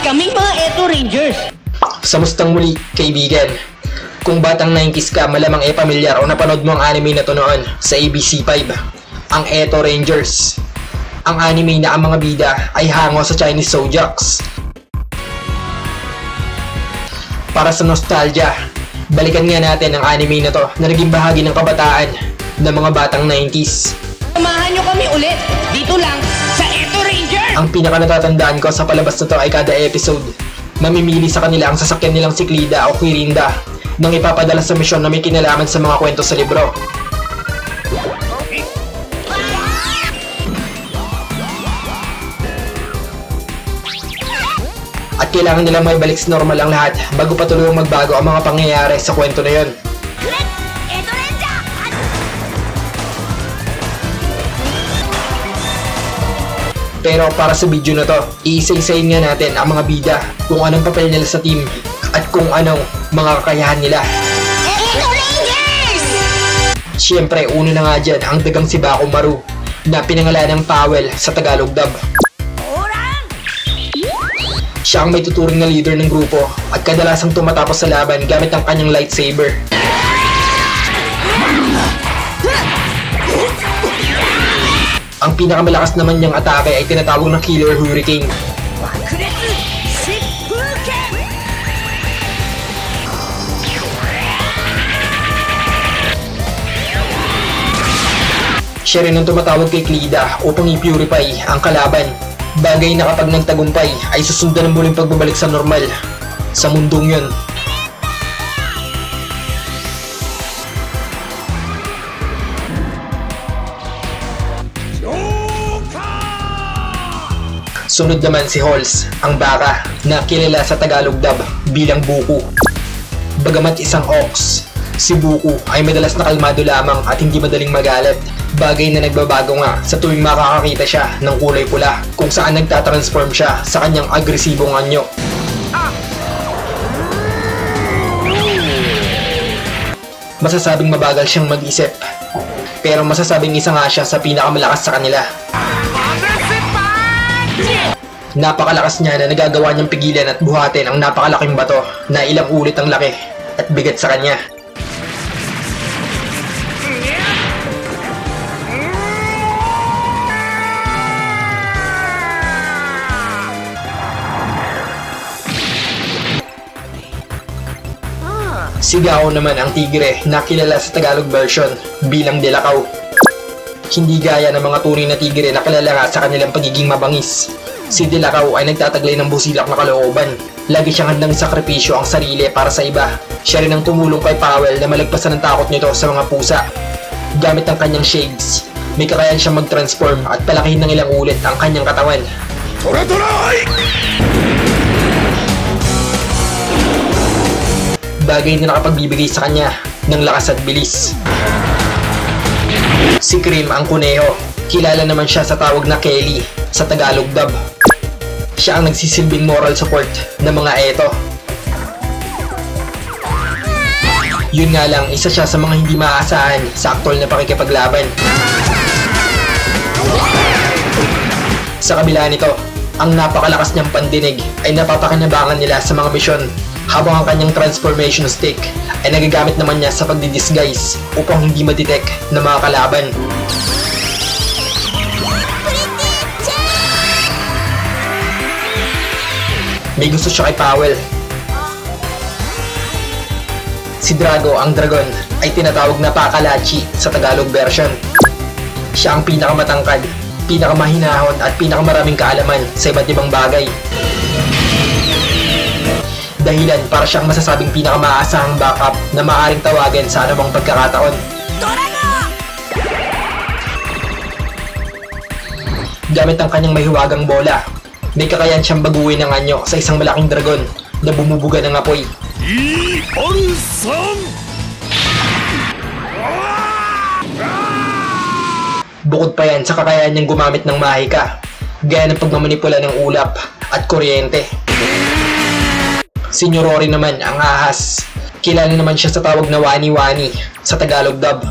Kaming mga Eto Rangers. Sa mustang muli, kaibigan. Kung batang 90s ka, malamang pamilyar o napanood mo ang anime na to noon sa ABC5, ang Eto Rangers. Ang anime na ang mga bida ay hango sa Chinese Zodiacs. Para sa nostalgia, balikan nga natin ang anime na to na naging bahagi ng kabataan ng mga batang 90s. Samahan nyo kami ulit dito lang sa Eto Rangers. Ang pinaka natatandaan ko sa palabas na to ay kada episode, mamimili sa kanila ang sasakyan nilang si Clida o Quirinda nang ipapadala sa misyon na may kinalaman sa mga kwento sa libro. At kailangan nilang may balik sa normal ang lahat bago pa tuluyang magbago ang mga pangyayari sa kwento na yun. Pero para sa video na to, iisa-isayin nga natin ang mga bida, kung anong papel nila sa team, at kung anong mga kakayahan nila. Eto Rangers! Siyempre, una na nga dyan ang dagang si Baku Maru, na pinangalan ng Powell sa Tagalog dub. Siya ang may tuturing na leader ng grupo at kadalasang tumatapos sa laban gamit ang kanyang lightsaber. Ang pinakamalakas naman niyang atake ay tinatawag na Killer Hurricane. Siya rin ang tumatawag kay Clida upang i-purify ang kalaban. Bagay na kapag nagtagumpay ay susundan ng muling pagbabalik sa normal sa mundong yun. Sunod naman si Halls, ang baka, na kilala sa Tagalog dub bilang Buku. Bagamat isang ox, si Buku ay madalas na kalmado lamang at hindi madaling magalit. Bagay na nagbabago nga sa tuwing makakakita siya ng kulay pula, kung saan nagtatransform siya sa kanyang agresibong anyo. Masasabing mabagal siyang mag-isip, pero masasabing isa nga siya sa pinakamalakas sa kanila. Napakalakas niya na nagagawa niyang pigilan at buhatin ang napakalaking bato na ilang ulit ang laki at bigat sa kanya. Si Gao naman ang tigre na kilala sa Tagalog version bilang Delacau. Hindi gaya ng mga tunay na tigre na kilala nga sa kanilang pagiging mabangis. Si Delacau ay nagtataglay ng busilak na kalooban. Lagi siyang handang sakripisyo ang sarili para sa iba. Siya rin ang tumulong kay Powell na malagpasan ng takot nito sa mga pusa. Gamit ang kanyang shades, may kakayahan siyang mag-transform at palakihin ng ilang ulit ang kanyang katawan. Bagay na nakapagbibigay sa kanya ng lakas at bilis. Si Cream ang kuneho. Kilala naman siya sa tawag na Kelly sa Tagalog dub. Siya ang nagsisilbing moral support ng mga Eto. Yun nga lang, isa siya sa mga hindi maaasahan sa aktwal na pakikipaglaban. Sa kabila nito, ang napakalakas niyang pandinig ay napapakinabangan nila sa mga misyon, habang ang kanyang transformation stick ay nagagamit naman niya sa pagdidisguise upang hindi ma-detect ng mga kalaban. May gusto siya kay Powell. Si Drago, ang dragon, ay tinatawag na Pakalachi sa Tagalog version. Siya ang pinakamatangkad, pinakamahinahon at pinakamaraming kaalaman sa iba't ibang bagay. Dahilan para siyang masasabing pinakamaasahang backup na maaaring tawagan sa anumang pagkakataon. Gamit ang kanyang mahiwagang bola, may kakayahan siyang baguhin ng anyo sa isang malaking dragon na bumubuga ng apoy. Bukod pa yan sa kakayahan niyang gumamit ng mahika, gaya ng pagmamanipula ng ulap at kuryente. Si Nyorori naman ang ahas. Kilala naman siya sa tawag na Wani Wani sa Tagalog dub.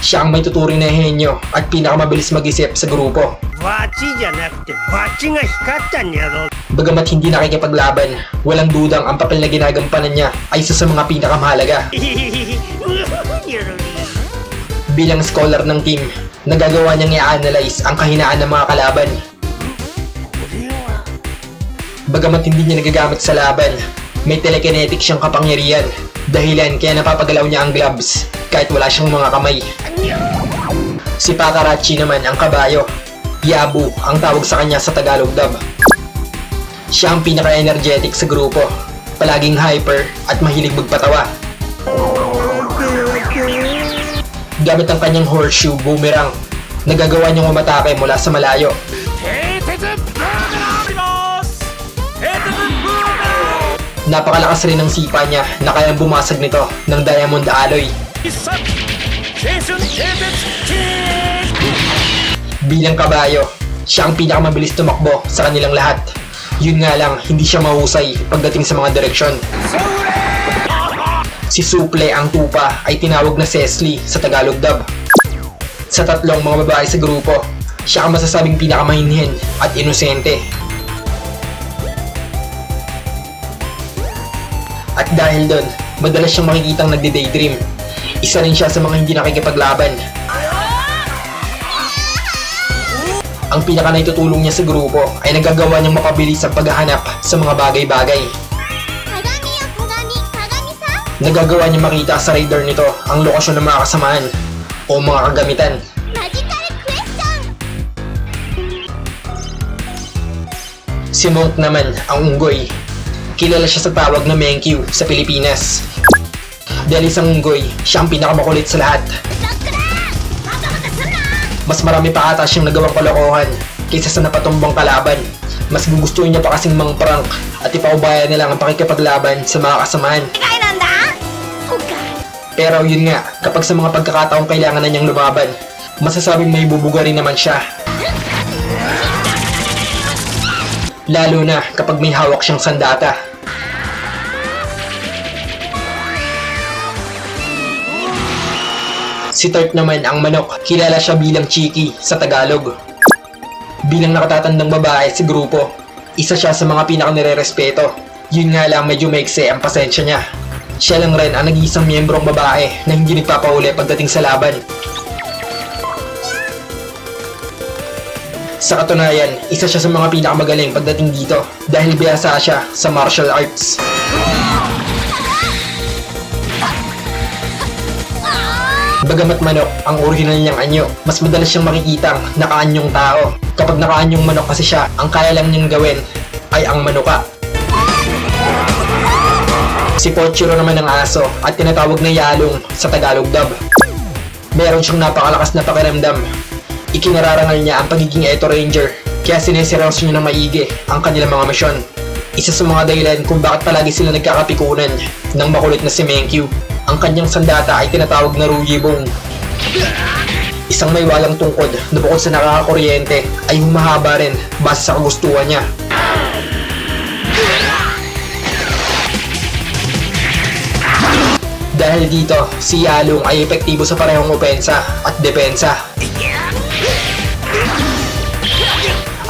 Siya ang may tuturing na henyo at pinakamabilis mag-isip sa grupo. バチじゃなくてバチが光ったんやろ。 Bagamat hindi nakikipaglaban, walang dudang ang papel na ginagampanan niya ay isa sa mga pinakamahalaga. Bilang scholar ng team, nagagawa niyang i-analyze ang kahinaan ng mga kalaban. Bagamat hindi niya nagagamit sa laban, may telekinetic siyang kapangyarihan, dahilan kaya napapagalaw niya ang gloves kahit wala siyang mga kamay. Si Pakarachi naman ang kabayo. Yabu ang tawag sa kanya sa Tagalog dub. Siya ang pinaka-energetic sa grupo, palaging hyper at mahilig magpatawa. Gamit ang kanyang horseshoe boomerang, nagagawa niyang umatake mula sa malayo. Napakalakas rin ng sipa niya na kayang bumasag nito ng diamond alloy. Bilang kabayo, siya ang pinakamabilis tumakbo sa kanilang lahat. Yun nga lang, hindi siya mahusay pagdating sa mga direksyon. Si Suple ang tupa ay tinawag na Cecily sa Tagalog dub. Sa tatlong mga babae sa grupo, siya ang masasabing pinakamahinhin at inosente. At dahil doon, madalas siyang makikitang nagde-daydream. Isa rin siya sa mga hindi nakikipaglaban. Ang pinaka naitutulong niya sa grupo ay nagagawa niyang mapabilis ang paghahanap sa mga bagay-bagay. Nagagawa niya makita sa radar nito ang lokasyon ng mga kasamaan o mga kagamitan. Si Monk naman ang unggoy. Kilala siya sa tawag na Menkyu sa Pilipinas. Dahil isang unggoy, siya ang pinakamakulit sa lahat. Mas marami pa ata siyang nagawang kalokohan kaysa sa napatumbang kalaban. Mas gugustuhin niya pa kasing mga prank at ipaubayan na lang ang pakikipaglaban sa mga kasamaan. Pero yun nga, kapag sa mga pagkakataong kailangan na niyang lumaban, masasabing may bubuga rin naman siya. Lalo na kapag may hawak siyang sandata. Si Tart naman ang manok, kilala siya bilang Chiki sa Tagalog. Bilang nakatatandang babae sa grupo, isa siya sa mga pinaka-nire-respeto. Yun nga lang medyo maikse ang pasensya niya. Siya lang rin ang nag-iisang miyembrong babae na hindi nagpapahuli pagdating sa laban. Sa katunayan, isa siya sa mga pinakamagaling pagdating dito dahil biyasa siya sa martial arts. Bagamat manok ang original niyang anyo, mas madalas siyang makikitang nakaanyong tao. Kapag nakaanyong manok kasi siya, ang kaya lang niyang gawin ay ang manuka. Si Pochiro naman ang aso at tinatawag na Yalong sa Tagalog dub. Meron siyang napakalakas na pakiramdam. Ikinararangal niya ang pagiging Eto Ranger, kaya sinesiryoso niya ng maigi ang kanilang mga misyon. Isa sa mga dahilan kung bakit palagi sila nagkakapikunan ng makulit na si Menkyu. Ang kanyang sandata ay tinatawag na Ruyibong. Isang may walang tungkod na bukod sa nakakakuryente ay humahaba rin base sa kagustuhan niya. Dahil dito, si Yalong ay epektibo sa parehong opensa at depensa.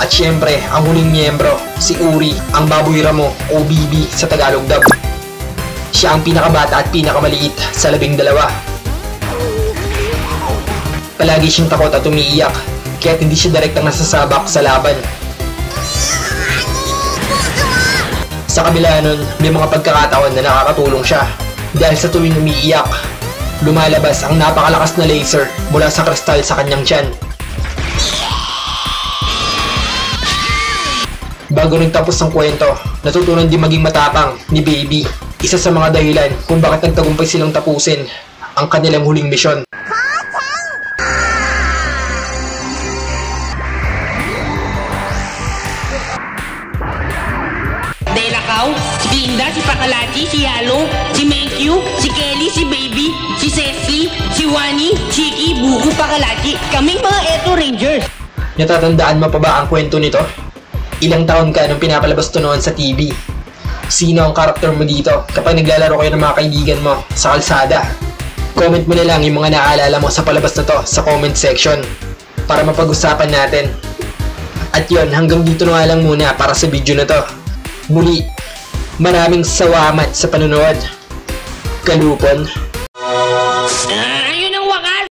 At syempre, ang huling miyembro, si Uri, ang baboy ramo o BB sa Tagalog dub. Siya ang pinakabata at pinakamaliit sa 12. Palagi siyang takot at umiiyak, kaya hindi siya direktang nasasabak sa laban. Sa kabila nun, may mga pagkakataon na nakakatulong siya. Dahil sa tuwing umiiyak, lumalabas ang napakalakas na laser mula sa kristal sa kanyang tiyan. Bago nagtapos ang kwento, natutunan din maging matapang ni Baby. Isa sa mga dahilan kung bakit nagtagumpay silang tapusin ang kanilang huling misyon. Delakaw, si Glinda, si Pakalachi, si Yalong, si Menkyu, si Kelly, si Baby, si Cecily, si Wani, Chiki, Buko, Pakalachi. Kaming mga Eto Rangers. Natatandaan mo pa ba ang kwento nito? Ilang taon ka nung pinapalabas to noon sa TV? Sino ang karakter mo dito kapag naglalaro kayo ng mga kaibigan mo sa kalsada? Comment mo na lang yung mga naaalala mo sa palabas na to sa comment section para mapag-usapan natin. At yon, hanggang dito na nga lang muna para sa video na to. Muli, maraming salamat sa panonood. Kalupon.